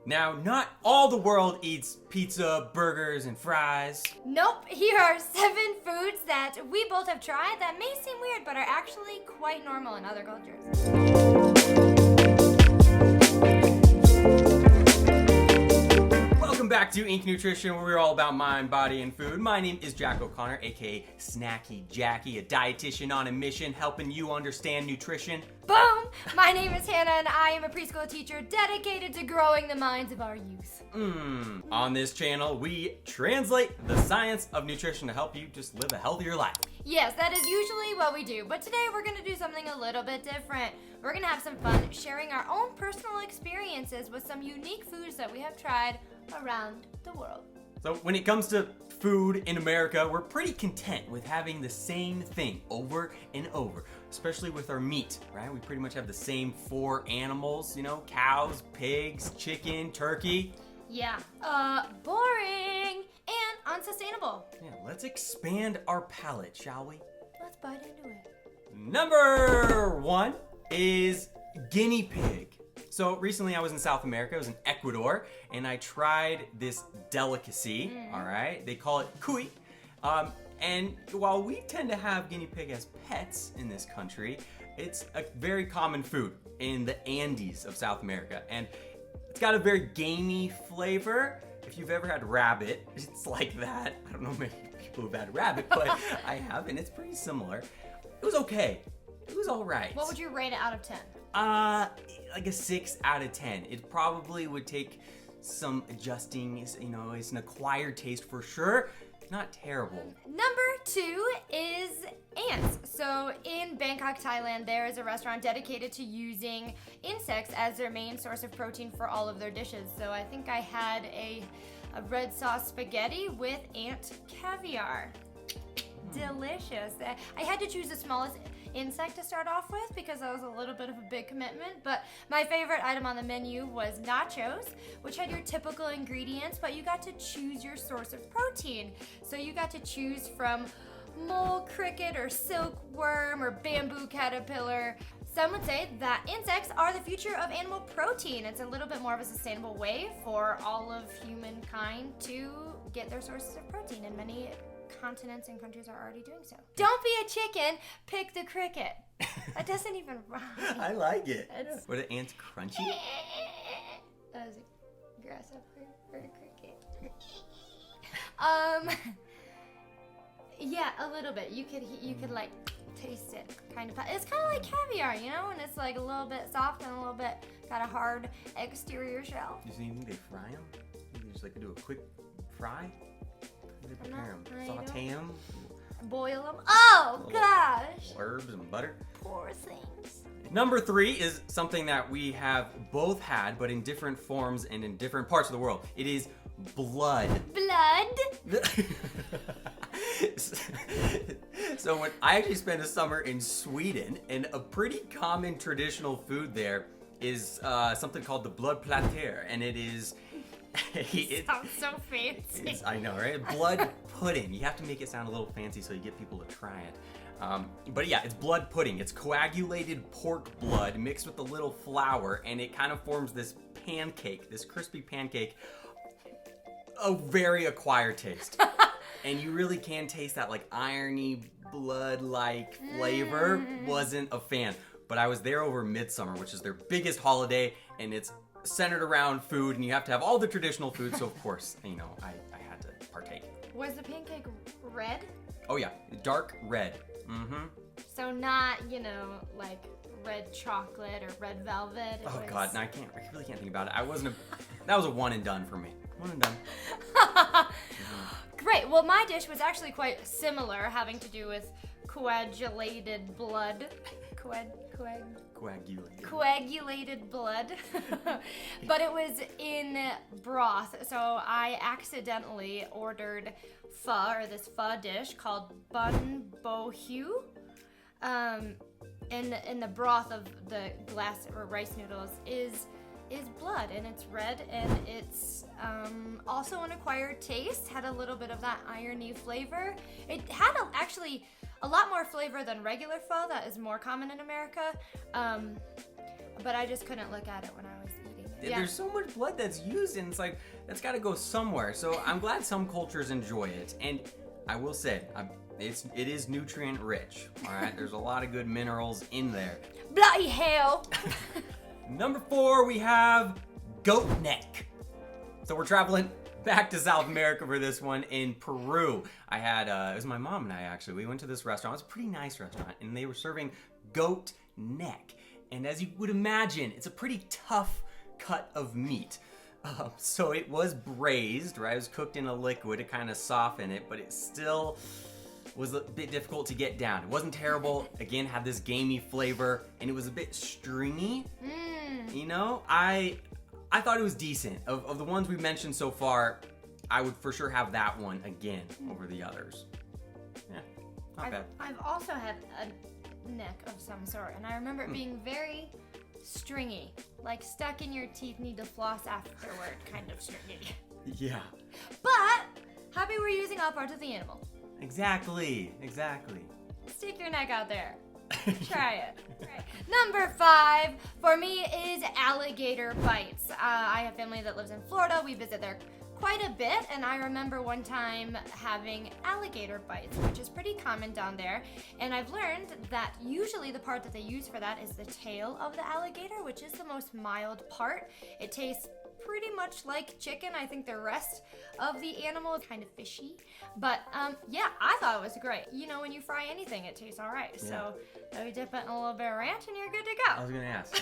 Now, not all the world eats pizza, burgers, and fries. Nope, here are 7 foods that we both have tried that may seem weird but are actually quite normal in other cultures. Welcome back to Inc. Nutrition, where we're all about mind, body, and food. My name is Jack O'Connor, aka Snacky Jackie, a dietitian on a mission helping you understand nutrition. Boom! My name is Hannah, and I am a preschool teacher dedicated to growing the minds of our youth. On this channel, we translate the science of nutrition to help you just live a healthier life. Yes, that is usually what we do, but today we're going to do something a little bit different. We're going to have some fun sharing our own personal experiences with some unique foods that we have tried around the world. So when it comes to food in America, we're pretty content with having the same thing over and over, especially with our meat, right? We pretty much have the same 4 animals, cows, pigs, chicken, turkey. Yeah, boring and unsustainable. Yeah, let's expand our palate, shall we? Let's bite into it. Number 1 is guinea pig. So recently I was in South America, I was in Ecuador, and I tried this delicacy, all right? They call it cuy. And while we tend to have guinea pig as pets in this country, it's a very common food in the Andes of South America. And it's got a very gamey flavor. If you've ever had rabbit, it's like that. I don't know many people who've had rabbit, but I have, and it's pretty similar. It was okay. It was all right. What would you rate it out of 10? Like a 6 out of 10. It probably would take some adjusting. It's an acquired taste for sure. Not terrible. Number 2 is ants. So in Bangkok, Thailand, there is a restaurant dedicated to using insects as their main source of protein for all of their dishes. So I think I had a red sauce spaghetti with ant caviar. Delicious. I had to choose the smallest insect to start off with because that was a little bit of a big commitment, but my favorite item on the menu was nachos, which had your typical ingredients, but you got to choose your source of protein. So you got to choose from mole cricket or silkworm or bamboo caterpillar. Some would say that insects are the future of animal protein. It's a little bit more of a sustainable way for all of humankind to get their sources of protein, and many continents and countries are already doing so. Don't be a chicken, pick the cricket. That doesn't even rhyme. I like it. Were the ants crunchy? That was a grasshopper or a cricket. Yeah, a little bit. You could like taste it, kind of. It's kind of like caviar, and it's like a little bit soft and a little bit got a hard exterior shell. Do you think they fry them? You just do a quick fry? They prepare them, saute them, boil them. Oh gosh! Herbs and butter. Poor things. Number 3 is something that we have both had, but in different forms and in different parts of the world. It is blood. Blood? So when I actually spent a summer in Sweden, and a pretty common traditional food there is something called the blood platter, and it is. It sounds so fancy. I know, right? Blood pudding. You have to make it sound a little fancy so you get people to try it. But yeah, it's blood pudding. It's coagulated pork blood mixed with a little flour, and it kind of forms this pancake, this crispy pancake. A very acquired taste. And you really can taste that irony, blood-like flavor. Wasn't a fan. But I was there over Midsummer, which is their biggest holiday, and it's centered around food, and you have to have all the traditional food, so of course, I had to partake. Was the pancake red? Oh yeah, dark red. So not, like red chocolate or red velvet. God, no, I really can't think about it. That was a one and done for me. One and done. Great, well my dish was actually quite similar, having to do with coagulated blood. Coagulated blood. But it was in broth. So I accidentally ordered pho, or this pho dish called bun bo hue. In the broth of the glass or rice noodles is blood, and it's red, and it's also an acquired taste. Had a little bit of that irony flavor. It had actually a lot more flavor than regular pho that is more common in America, but I just couldn't look at it when I was eating it. there's so much blood that's used, and it's like, that's got to go somewhere. So I'm glad some cultures enjoy it. And I will say, it is nutrient rich, all right? There's a lot of good minerals in there. Bloody hell! Number 4, we have goat neck. So we're traveling back to South America for this one in Peru. I had, it was my mom and I actually. We went to this restaurant. It was a pretty nice restaurant, and they were serving goat neck. And as you would imagine, it's a pretty tough cut of meat. So it was braised, right? It was cooked in a liquid to kind of soften it, but it still was a bit difficult to get down. It wasn't terrible. Again, had this gamey flavor, and it was a bit stringy. You know, I thought it was decent. Of the ones we've mentioned so far, I would for sure have that one again over the others. Yeah, not bad. I've also had a neck of some sort, and I remember it being very stringy, like stuck in your teeth, need to floss afterward, kind of stringy. Yeah. But happy we're using all parts of the animal. Exactly. Stick your neck out there. Try it. Number 5 for me is alligator bites. I have family that lives in Florida. We visit there quite a bit, and I remember one time having alligator bites, which is pretty common down there. And I've learned that usually the part that they use for that is the tail of the alligator, which is the most mild part. It tastes pretty much like chicken. I think the rest of the animal is kind of fishy, but yeah, I thought it was great. You know, when you fry anything, it tastes all right. Yeah. So you dip it in a little bit of ranch and you're good to go. I was gonna ask,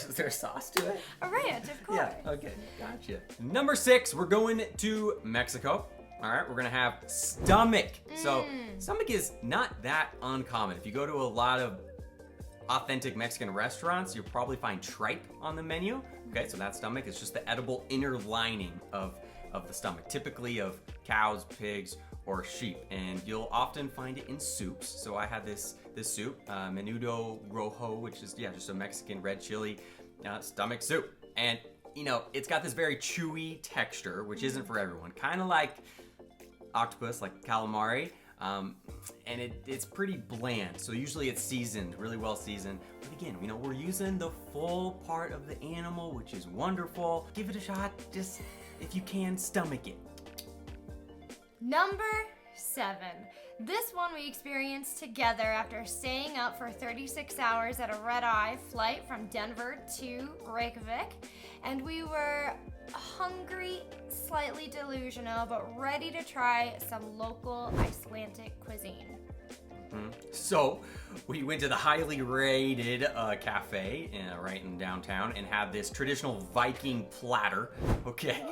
is there a sauce to it? A ranch, of course. Yeah, okay, gotcha. Number 6, we're going to Mexico. All right, we're gonna have stomach. So stomach is not that uncommon. If you go to a lot of authentic Mexican restaurants, you'll probably find tripe on the menu. Okay, so that stomach is just the edible inner lining of the stomach, typically of cows, pigs, or sheep. And you'll often find it in soups. So I had this soup, menudo rojo, which is, just a Mexican red chili stomach soup. And, you know, it's got this very chewy texture, which isn't for everyone. Kind of like octopus, like calamari. And it's pretty bland, so usually it's seasoned, really well seasoned. But again, you know, we're using the full part of the animal, which is wonderful. Give it a shot, just if you can, stomach it. Number 7. This one we experienced together after staying up for 36 hours at a red-eye flight from Denver to Reykjavik. And we were hungry, slightly delusional, but ready to try some local Icelandic cuisine. So we went to the highly rated cafe right in downtown and had this traditional Viking platter, okay,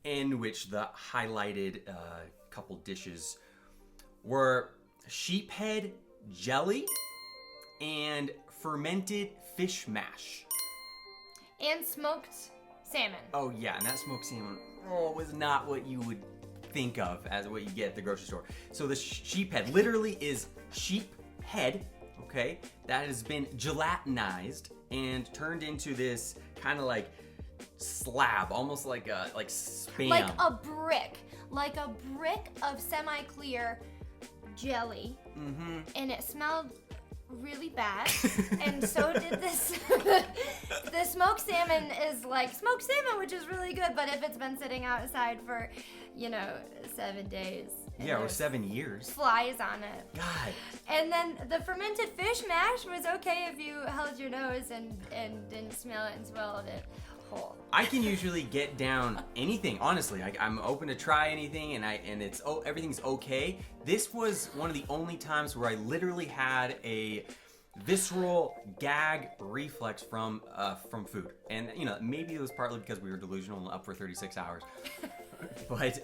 in which the highlighted couple dishes were sheephead jelly and fermented fish mash. And smoked salmon. Oh yeah, and that smoked salmon was not what you would think of as what you get at the grocery store. So the sheep head literally is sheep head, okay, that has been gelatinized and turned into this kind of like slab, almost like Spam. Like a brick of semi-clear jelly. And it smelled really bad, and so did this. The smoked salmon is like smoked salmon, which is really good, but if it's been sitting outside for 7 days, or 7 years, flies on it. God. And then the fermented fish mash was okay if you held your nose and didn't smell it and swallowed it whole. I can usually get down anything, honestly. I'm open to try anything, and it's everything's okay. This was one of the only times where I literally had a visceral gag reflex from food, and maybe it was partly because we were delusional and up for 36 hours, but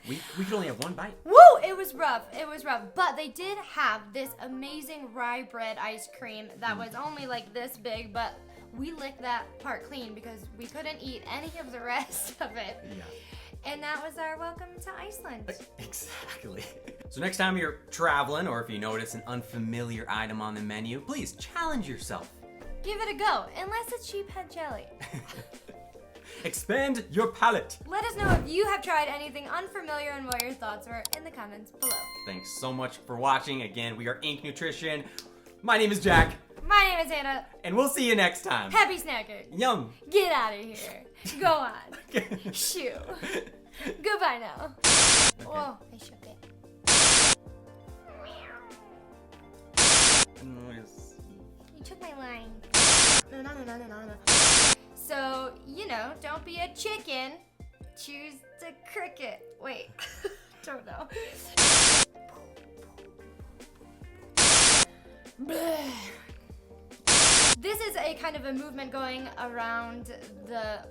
we could only have one bite. Woo! It was rough. But they did have this amazing rye bread ice cream that was only like this big, but we licked that part clean because we couldn't eat any of the rest of it. Yeah. And that was our welcome to Iceland. Exactly. So next time you're traveling, or if you notice an unfamiliar item on the menu, please challenge yourself. Give it a go, unless it's sheephead jelly. Expand your palate. Let us know if you have tried anything unfamiliar and what your thoughts were in the comments below. Thanks so much for watching. Again, we are Ink Nutrition. My name is Jack. My name is Hannah. And we'll see you next time. Happy snacking. Yum. Get out of here. Go on. Shoo. Goodbye now. Whoa, I shook it. You took my line. No. So, don't be a chicken. Choose the cricket. Wait. Don't know. This is a kind of a movement going around the...